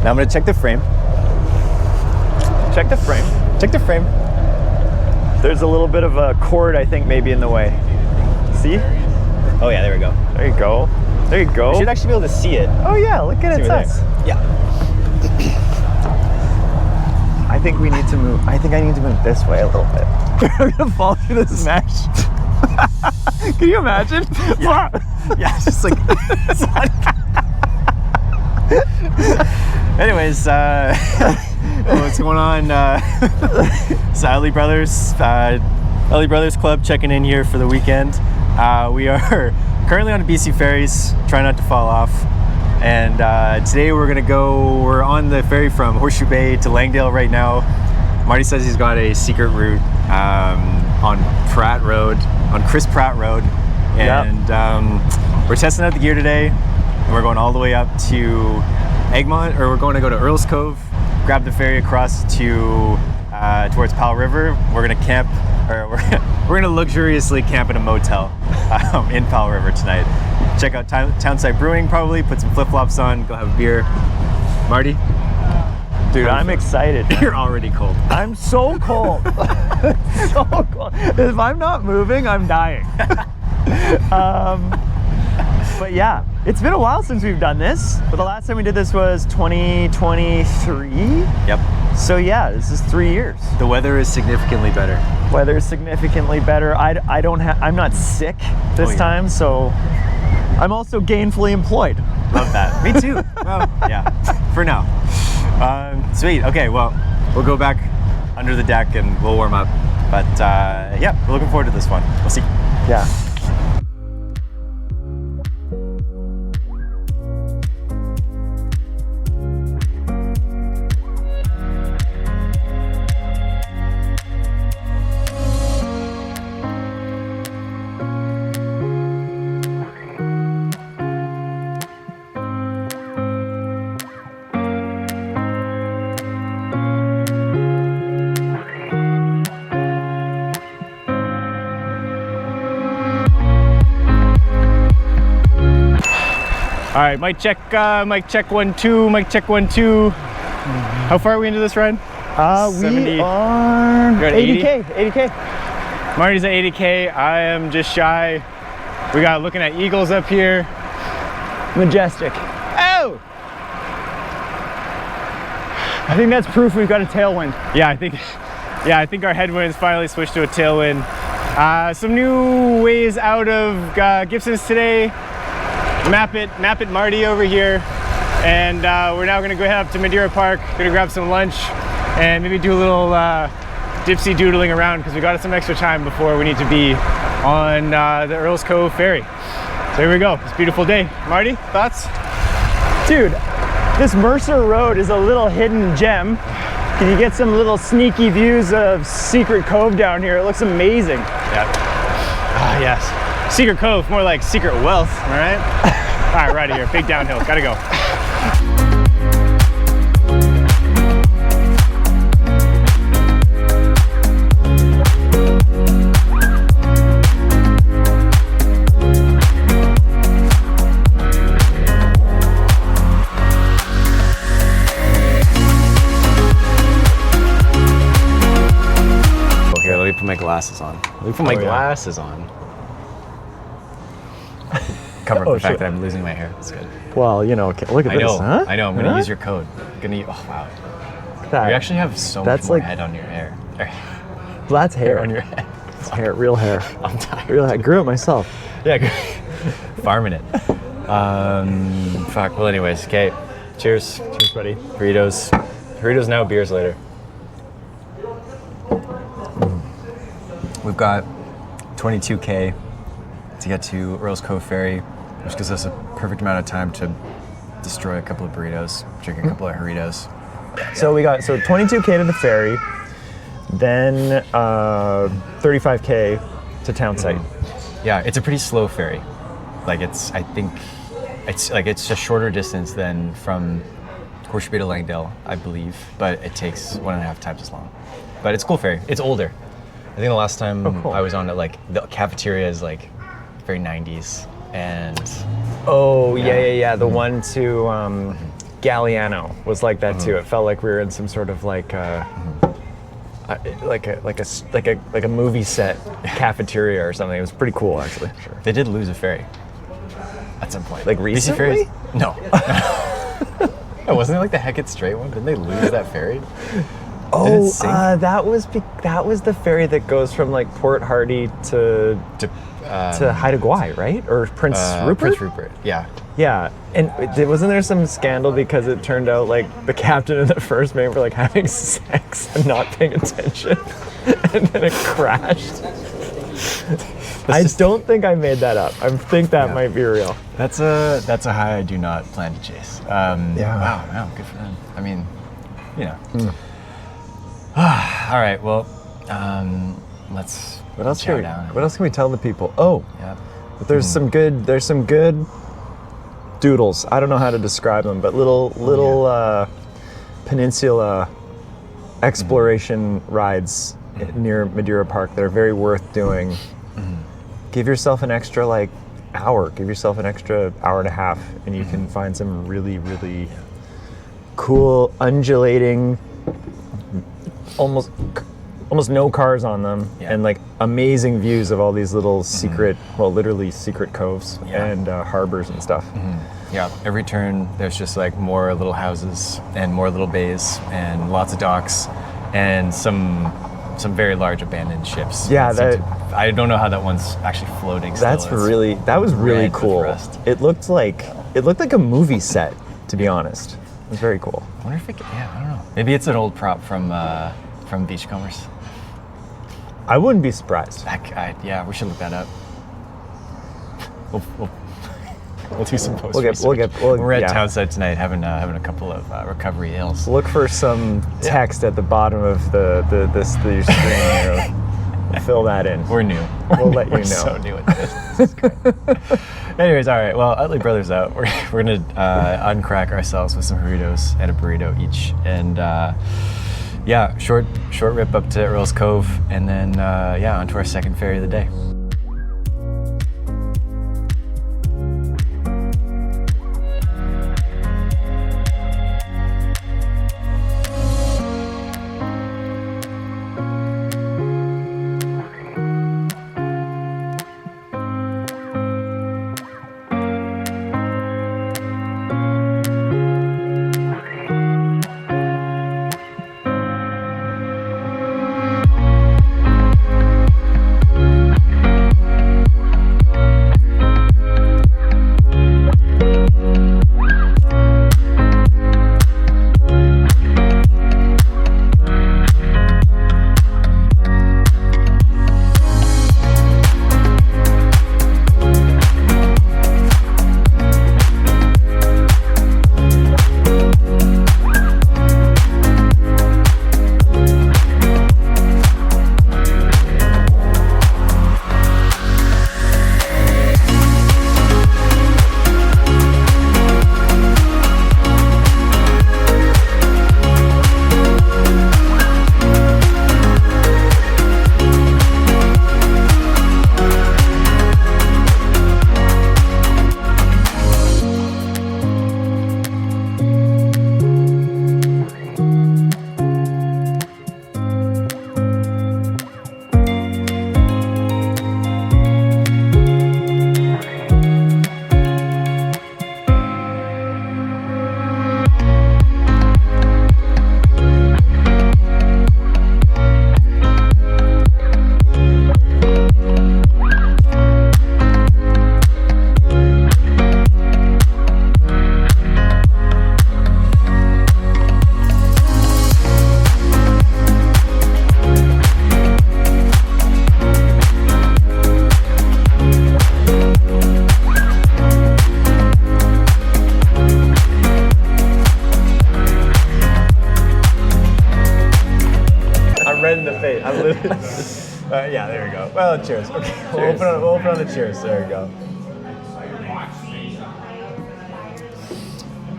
Now I'm gonna check the frame. Check the frame. Check the frame. There's a little bit of a cord, I think, maybe in the way. See? Oh yeah, there we go. There you go. There you go. You should actually be able to see it. Oh yeah, look at it. Yeah. I think we need to move. I think I need to move this way a little bit. I'm gonna fall through this mesh. Can you imagine? Yeah. Yeah, it's just like. Anyways, what's going on? It's Utley Brothers, Utley Brothers Club checking in here for the weekend. We are currently on BC ferries, trying not to fall off. And today we're on the ferry from Horseshoe Bay to Langdale right now. Marty says he's got a secret route on Pratt Road, on Chris Pratt Road. And we're testing out the gear today. And we're going all the way up to Egmont, or we're going to go to Earls Cove, grab the ferry across to towards Powell River. We're gonna camp, or we're gonna luxuriously camp in a motel in Powell River tonight. Check out Townsite Brewing, probably put some flip-flops on, go have a beer. Marty? Dude, I'm excited. You're already cold. I'm so cold. So cold. If I'm not moving, I'm dying. But yeah, it's been a while since we've done this. But the last time we did this was 2023. Yep. So yeah, this is 3 years. The weather is significantly better. Weather is significantly better. I'm not sick this time, so I'm also gainfully employed. Love that. Me too. Well, yeah, for now. Sweet. Okay, well, we'll go back under the deck and we'll warm up. But yeah, we're looking forward to this one. We'll see. Yeah. All right, mic check 1 2, mic check 1 2. How far are we into this ride? We are 80K. 80K. Marty's at 80K. I am just shy. We got looking at eagles up here. Majestic. Oh! I think that's proof we've got a tailwind. Yeah, I think our headwind's finally switched to a tailwind. Some new ways out of Gibson's today. Map it Marty over here, and we're now gonna go head up to Madeira Park, gonna grab some lunch and maybe do a little dipsy doodling around because we got some extra time before we need to be on the Earls Cove ferry. So here we go. It's a beautiful day. Marty, thoughts? Dude, this Mercer Road is a little hidden gem. Can you get some little sneaky views of Secret Cove down here? It looks amazing. Yeah. Ah, yes. Secret Cove, more like secret wealth, all right? All right, right here, big downhill, gotta go. Oh, here, let me put my glasses on. Let me put my glasses on. Cover up the fact that I'm losing my hair. That's good. Well, you know, look at this, huh? I know, I'm gonna use your code. Oh, wow. You actually have so much more head on your hair. That's hair on your head. It's hair, real hair. I'm tired. Real hair. I grew it myself. Yeah, farming it. Fuck, well anyways, okay. Cheers. Cheers, buddy. Burritos now, beers later. We've got 22K to get to Earls Cove Ferry, which gives us a perfect amount of time to destroy a couple of burritos, drink a couple of burritos. So we got 22K to the ferry, then 35K to Townsite. Yeah, it's a pretty slow ferry. Like it's a shorter distance than from Horseshoe Bay to Langdale, I believe, but it takes 1.5 times as long. But it's a cool ferry. It's older. I think the last time I was on it, like the cafeteria is like very 90s, and the one to Galliano was like that too. It felt like we were in some sort of like a movie set cafeteria or something. It was pretty cool, actually. Sure. They did lose a ferry at some point. Like recently? BC ferries? No. Oh, wasn't it like the Hecate Strait one? Didn't they lose that ferry? Oh, that was the ferry that goes from like Port Hardy to Haida Gwaii, right? Or Prince Rupert? Prince Rupert, yeah. Yeah, and wasn't there some scandal because it turned out like the captain and the first mate were like having sex and not paying attention, and then it crashed. I don't think I made that up. I think that might be real. That's a high I do not plan to chase. Wow, good for them. I mean, you know. All right, well, let's. What else can we tell the people? Oh, yeah. There's some good doodles. I don't know how to describe them, but little peninsula exploration rides near Madeira Park that are very worth doing. Give yourself an extra hour. Give yourself an extra hour and a half, and you can find some really, really cool, undulating, almost no cars on them, and like amazing views of all these little secret, literally secret coves and harbors and stuff. Yeah, every turn there's just like more little houses and more little bays and lots of docks and some very large abandoned ships. Yeah, I don't know how that one's actually floating still. That was really cool. It looked like a movie set, to be honest. It was very cool. I wonder if I don't know. Maybe it's an old prop from Beachcombers. I wouldn't be surprised. Yeah, we should look that up. We'll do some post research. We're at Townsite tonight having a couple of recovery ales. Look for some text at the bottom of your screen here. Fill that in. We're new. We'll let you know. We're so new at this. This is great. Anyways, all right. Well, Utley Brother's out. We're gonna uncrack ourselves with some burritos and a burrito each, and short rip up to Earl's Cove, and then onto our second ferry of the day. Yeah, there we go. Well, cheers. Okay, cheers. We'll open on the cheers. There we go.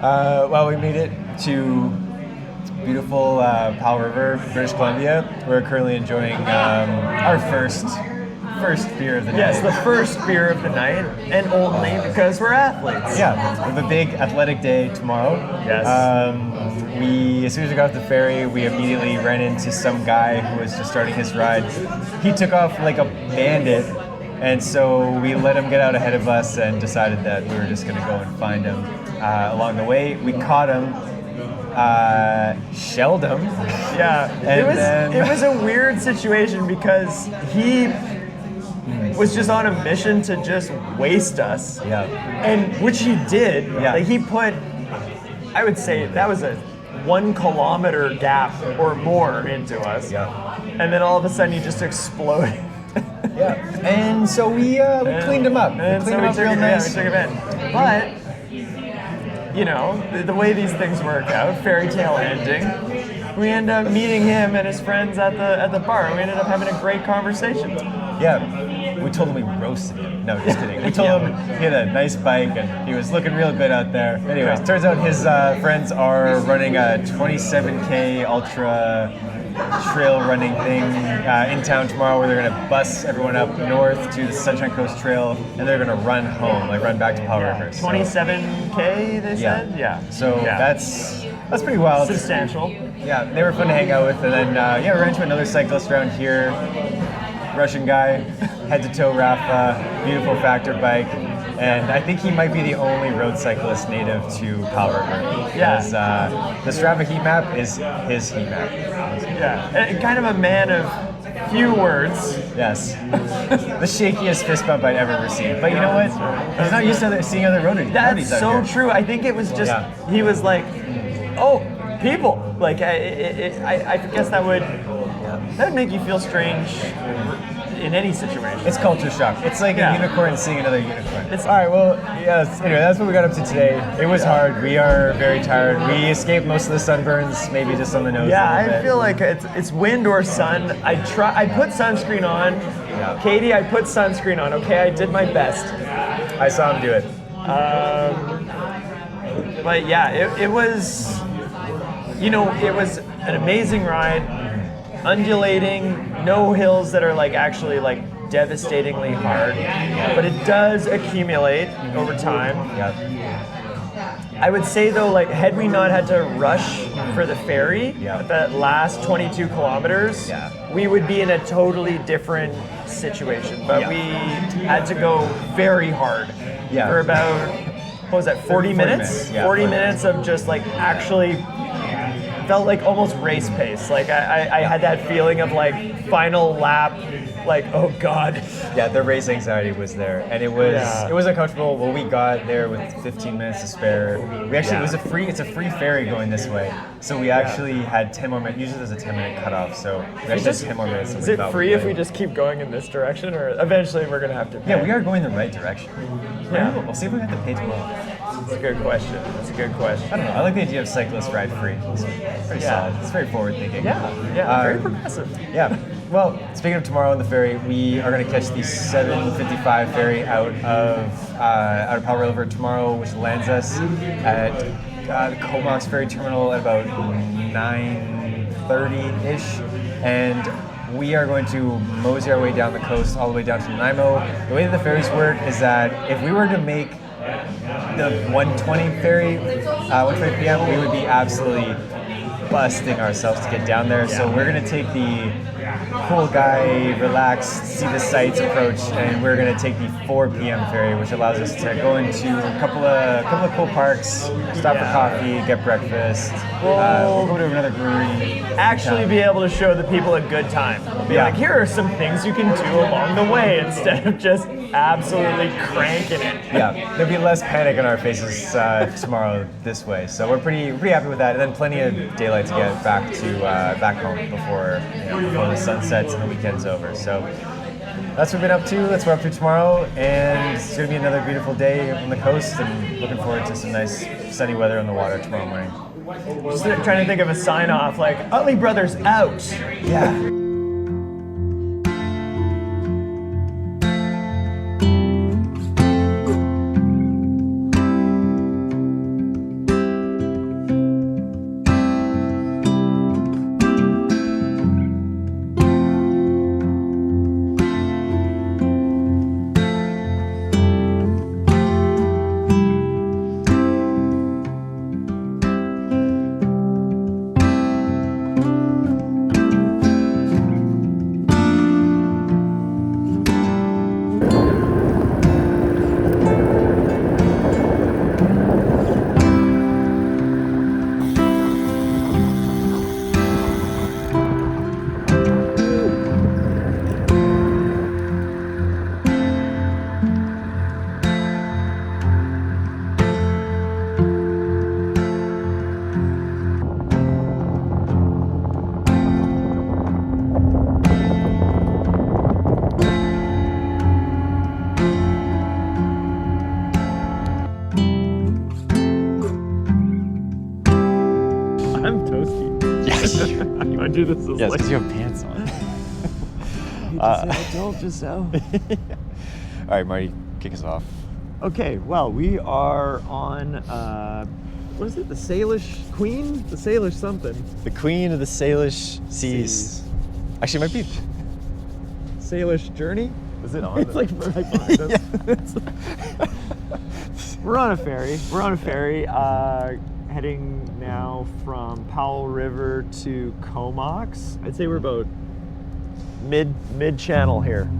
Well, we made it to beautiful Powell River, British Columbia. We're currently enjoying our first first beer of the night. Yes, the first beer of the night, and only because we're athletes. Yeah, we have a big athletic day tomorrow. Yes. As soon as we got off the ferry, we immediately ran into some guy who was just starting his ride. He took off like a bandit, and so we let him get out ahead of us and decided that we were just going to go and find him along the way. We caught him, shelled him. Yeah, it was a weird situation because he was just on a mission to just waste us. Yeah. And which he did. Yeah. Like he put, I would say that was a 1 kilometer gap or more into us. Yeah. And then all of a sudden he just exploded. Yeah. And so we cleaned him up. And We cleaned so him up real nice. we took him in. But, you know, the way these things work out, fairy tale ending, we end up meeting him and his friends at the bar. We ended up having a great conversation. Yeah, we told him we roasted him. No, just kidding. We told him he had a nice bike and he was looking real good out there. Anyways, turns out his friends are running a 27K ultra trail running thing in town tomorrow, where they're going to bus everyone up north to the Sunshine Coast Trail, and they're going to run home, like run back to Powell River. So, 27K, they said? Yeah. So that's pretty wild. Substantial. Yeah, they were fun to hang out with, and then we ran into another cyclist around here, Russian guy, head to toe Rafa, beautiful factor bike, and I think he might be the only road cyclist native to Powell River. Yeah. The Strava heat map is his heat map. Yeah. And kind of a man of few words. Yes. The shakiest fist bump I'd ever received. But you know what? He's not used to seeing other roadies. That's so out here. true. I think it was just, he was like, oh, people. Like, I guess that would make you feel strange in any situation. It's culture shock. It's like a unicorn seeing another unicorn. It's all right, well, yes, anyway, that's what we got up to today. It was hard. We are very tired. We escaped most of the sunburns, maybe just on the nose a little I bit. feel like it's wind or sun. I put sunscreen on. Yeah. Katie, I put sunscreen on, okay? I did my best. I saw him do it. But yeah, it was, it was an amazing ride, undulating, no hills that are like actually like devastatingly hard, but it does accumulate over time. Yeah. I would say though, like had we not had to rush for the ferry at that last 22 kilometers, we would be in a totally different situation. But we had to go very hard for about, what was that, 40 minutes? 40 minutes of just like actually felt like almost race pace. Like I had that feeling of like final lap, like, oh God. Yeah, the race anxiety was there, and it was uncomfortable. Well, we got there with 15 minutes to spare. We actually it's a free ferry going this way, so we actually had 10 more minutes. Usually there's a 10-minute cutoff, so we actually had 10 more minutes. Is it free if we just keep going in this direction, or eventually we're gonna have to pay? Yeah, we are going the right direction. Yeah. We'll see if we have to pay tomorrow. That's a good question. I don't know. I like the idea of cyclists ride free. It's pretty solid. It's very forward thinking. Very progressive. Yeah. Well, speaking of tomorrow on the ferry, we are going to catch the 7:55 ferry out of Powell River tomorrow, which lands us at the Comox Ferry Terminal at about 9:30-ish, and we are going to mosey our way down the coast all the way down to Nanaimo. The way that the ferries work is that if we were to make the 1:20 ferry, 1:20 p.m., we would be absolutely busting ourselves to get down there. So we're going to take the cool guy, relaxed, see the sights approach, and we're going to take the 4 p.m. ferry, which allows us to go into a couple of cool parks, stop for coffee, get breakfast. We'll go to another brewery. Actually be able to show the people a good time. Be like, here are some things you can do along the way instead of just absolutely cranking it. Yeah, there'll be less panic on our faces tomorrow this way. So we're pretty happy with that, and then plenty of daylight to get back home before the sun sets and the weekend's over. So that's what we've been up to. That's what we're up to tomorrow, and it's going to be another beautiful day on the coast, and looking forward to some nice sunny weather on the water tomorrow morning. Just trying to think of a sign off like Utley Brothers out. Yeah. I'm toasty. Yes. You want to do this? Yes, because you have pants on. Don't just so. All right, Marty, kick us off. Okay, well, we are on, what is it? The Salish Queen? The Salish something. The Queen of the Salish Seas. Actually, it might be. Salish Journey? Is it on? It's like right behind us. We're on a ferry. Heading now from Powell River to Comox. I'd say we're about mid-channel here.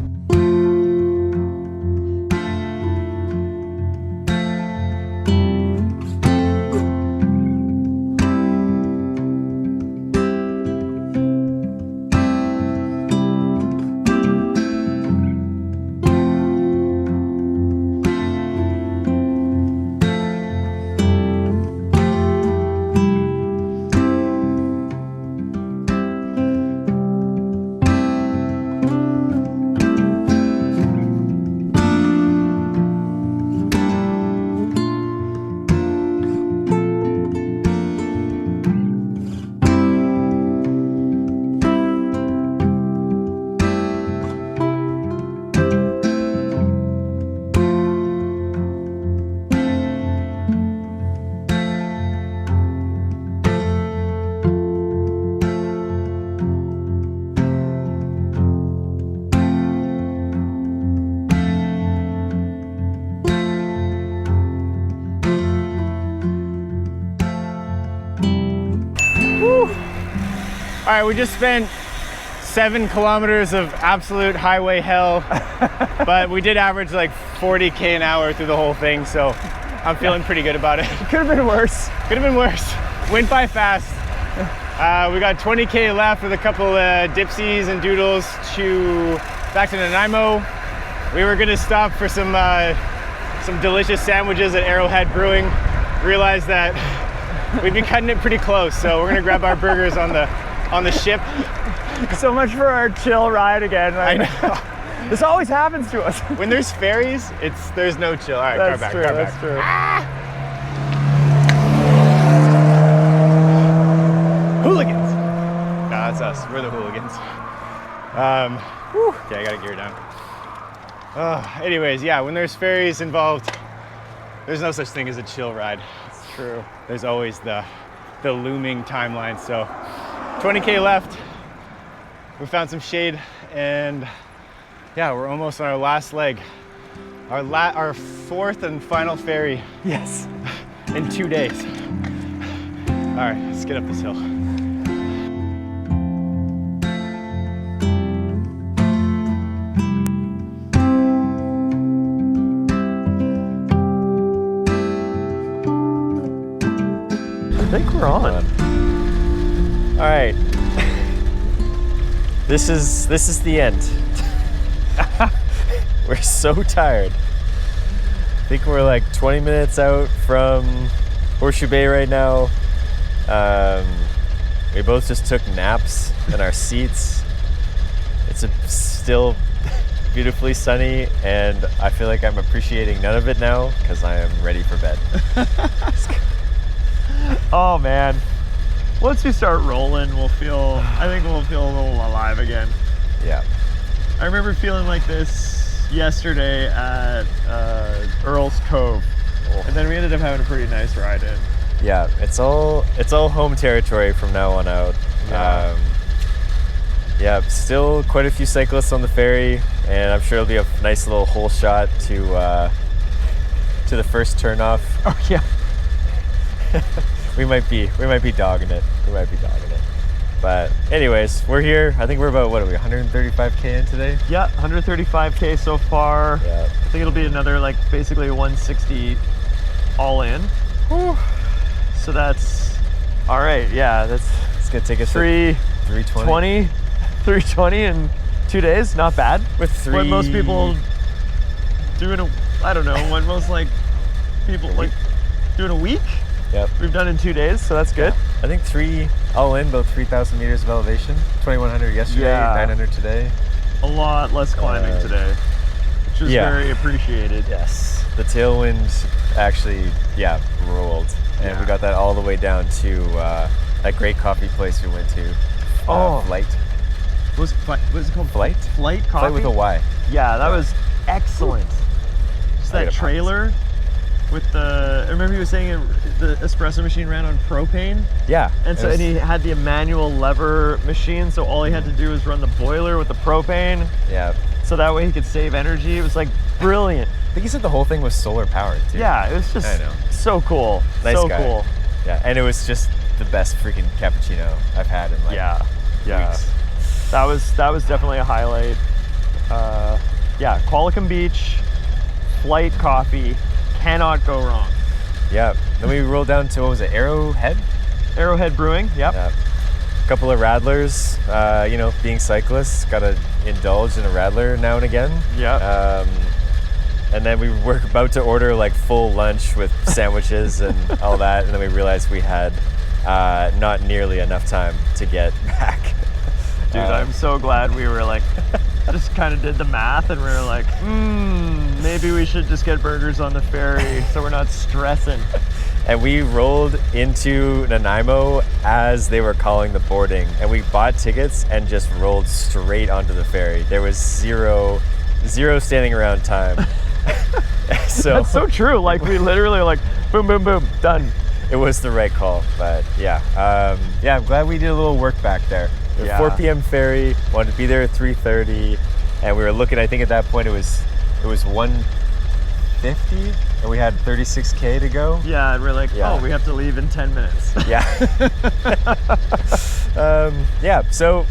All right, we just spent 7 kilometers of absolute highway hell, but we did average like 40K an hour through the whole thing, so I'm feeling pretty good about it. Could have been worse. Could have been worse. Went by fast. We got 20K left with a couple dipsies and doodles back to Nanaimo. We were gonna stop for some delicious sandwiches at Arrowhead Brewing. Realized that we'd be cutting it pretty close, so we're gonna grab our burgers on the ship. So much for our chill ride again. Right? I know. This always happens to us. When there's ferries, there's no chill. All right, car back. That's true. Ah! Hooligans. No, that's us. We're the hooligans. Okay, I gotta gear down. Anyways, yeah, when there's ferries involved, there's no such thing as a chill ride. It's true. There's always the looming timeline. So 20K left. We found some shade, and yeah, we're almost on our last leg. Our fourth and final ferry. Yes. In 2 days. All right, let's get up this hill. I think we're on. All right. This is the end. We're so tired. I think we're like 20 minutes out from Horseshoe Bay right now. We both just took naps in our seats. It's still beautifully sunny, and I feel like I'm appreciating none of it now because I am ready for bed. Oh man. Once we start rolling, I think we'll feel a little alive again. Yeah. I remember feeling like this yesterday at Earl's Cove, and then we ended up having a pretty nice ride in. Yeah, it's all home territory from now on out. Yeah, still quite a few cyclists on the ferry, and I'm sure it'll be a nice little hole shot to the first turnoff. Oh yeah. We might be dogging it. But anyways, we're here. I think we're about, what are we, 135K in today? Yeah, 135K so far. Yeah. I think it'll be another like basically 160 all in. Whew. So that's all right. Yeah, it's gonna take us 320 in 2 days. Not bad. With three. What most people do in what most like people like do in a week. Yep. We've done in 2 days, so that's good. I think all in, about 3,000 meters of elevation. 2,100 yesterday, 900 today. A lot less climbing today, which is very appreciated. Yes. The tailwind actually, rolled. And we got that all the way down to that great coffee place we went to. Flight. What was it called? Flight? Flight coffee? Flight with a Y. Yeah, that was excellent. Just I that gotta trailer with the, I remember he was saying the espresso machine ran on propane. Yeah. And so and he had the manual lever machine, so all he had to do was run the boiler with the propane. Yeah. So that way he could save energy. It was like brilliant. I think he said the whole thing was solar powered too. Yeah, it was just I know. so cool. Nice so guy. cool. Yeah, and it was just the best freaking cappuccino I've had in like weeks. That was definitely a highlight. Yeah, Qualicum Beach, Flight coffee, cannot go wrong. Yeah. Then we rolled down to, what was it, Arrowhead? Arrowhead Brewing, yep. Yeah. A couple of radlers, you know, being cyclists, gotta indulge in a radler now and again. Yeah. And then we were about to order like full lunch with sandwiches and all that, and then we realized we had not nearly enough time to get back. Dude, I'm so glad we were like, just kind of did the math and we were like, maybe we should just get burgers on the ferry so we're not stressing. And we rolled into Nanaimo as they were calling the boarding, and we bought tickets and just rolled straight onto the ferry. There was zero standing around time. So that's so true. Like we literally like boom, boom, boom, done. It was the right call, but yeah. I'm glad we did a little work back there. It was 4 p.m. ferry, wanted to be there at 3:30, and we were looking, I think at that point it was 1:50, and we had 36K to go. Yeah, and we're like, oh, we have to leave in 10 minutes. Yeah. So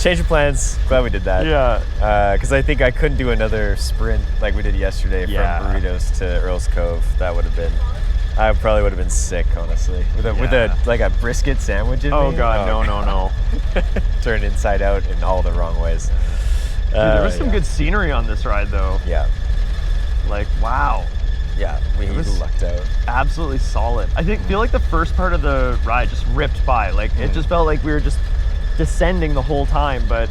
change of plans. Glad we did that. Yeah. Because I think I couldn't do another sprint like we did yesterday from Burritos to Earl's Cove. That would have been, I probably would have been sick, honestly. With a brisket sandwich in me. Oh God, no. Turned inside out in all the wrong ways. Dude, there was some good scenery on this ride though. Yeah. Like, wow. Yeah, we lucked out. Absolutely solid. I feel like the first part of the ride just ripped by. Like it just felt like we were just descending the whole time, but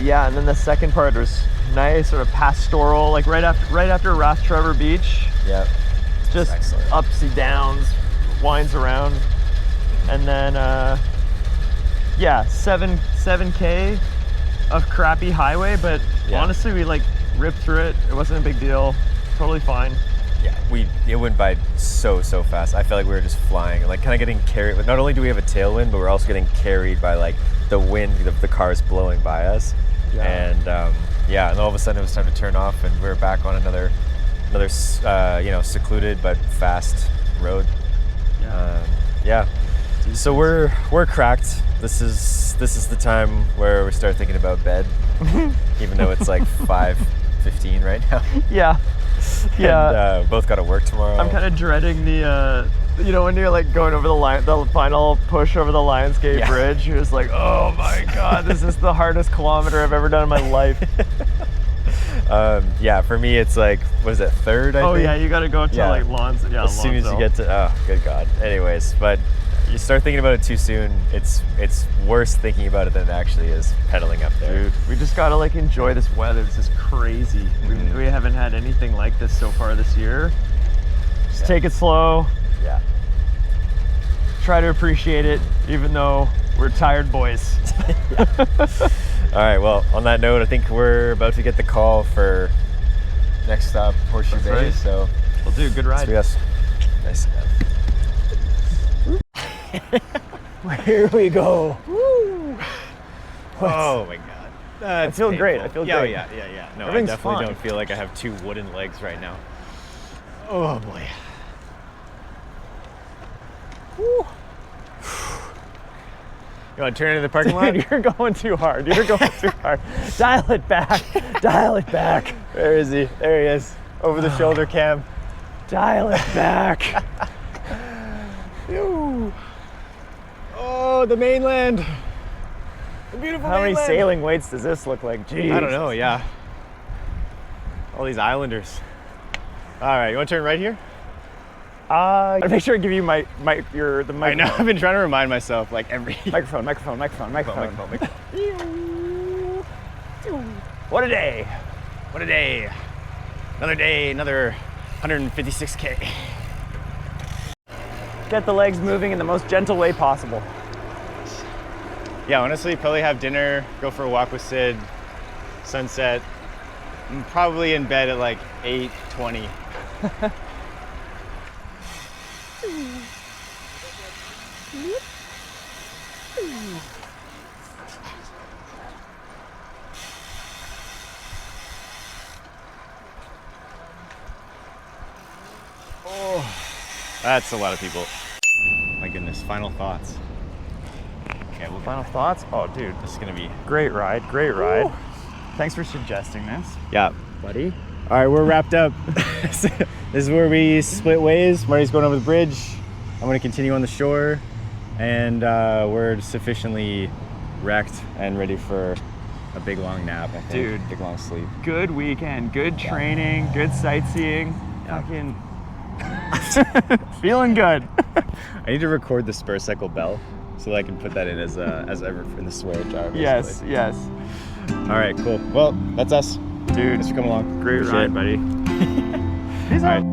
yeah, and then the second part was nice, sort of pastoral, like right after Rath Trevor Beach. Yeah. Just excellent. Ups and downs, winds around. And then 7K of crappy highway, but honestly we like ripped through it. It wasn't a big deal. Totally fine. Yeah, it went by so fast. I felt like we were just flying, like kind of getting carried. Not only do we have a tailwind, but we're also getting carried by like the wind of the cars blowing by us. Yeah. And and all of a sudden it was time to turn off, and we were back on another secluded but fast road. So we're cracked. This is the time where we start thinking about bed, even though it's like 5:15 right now. Yeah. And both got to work tomorrow. I'm kind of dreading the, when you're like going over the final push over the Lionsgate Bridge, you're just like, oh my God, this is the hardest kilometer I've ever done in my life. For me, it's like, what is it, third, I think? Oh yeah, you got to go to like Lawns. Yeah, as soon as you get to, oh, good God. Anyways, but you start thinking about it too soon, it's worse thinking about it than it actually is pedaling up there. Dude, we just gotta like enjoy this weather. This is crazy. We haven't had anything like this so far this year. Just take it slow. Yeah. Try to appreciate it, even though we're tired boys. All right, well, on that note, I think we're about to get the call for next stop, Horseshoe Bay. Right. So we'll do. Good ride. Yes. Nice. Here we go. Woo. Oh my God. I feel painful. great. I feel great. Yeah. No, Everything's I definitely fine. don't feel like I have two wooden legs right now. Oh boy. Woo. You want to turn into the parking lot? Dude, you're going too hard. Dial it back. Dial it back. Where is he? There he is. Over the shoulder cam. Dial it back. Oh, the mainland. The beautiful How mainland. many sailing weights does this look like? Jeez. I don't know, yeah. All these islanders. All right, you want to turn right here? Gotta make sure I give you the microphone. I know, I've been trying to remind myself like every... Microphone. What a day. What a day. Another day, another 156K. get the legs moving in the most gentle way possible. Yeah, honestly, probably have dinner, go for a walk with Sid, sunset. I'm probably in bed at like 8:20. Oh, that's a lot of people. My goodness, final thoughts. Okay, well, Final thoughts? Oh, dude, this is gonna be great ride, great ride. Thanks for suggesting this. yeah. Buddy. All right, we're wrapped up. This is where we split ways. Marty's going over the bridge. I'm going to continue on the shore, and we're sufficiently wrecked and ready for a big long nap. I think. Dude. Big long sleep. Good weekend, good training, good sightseeing. Yeah. Fucking feeling good. I need to record the spur cycle bell so that I can put that in as ever in the swear jar. Basically. Yes, yes. All right, cool. Well, that's us. Dude, Thanks for coming along. great Appreciate ride, it. buddy. All right.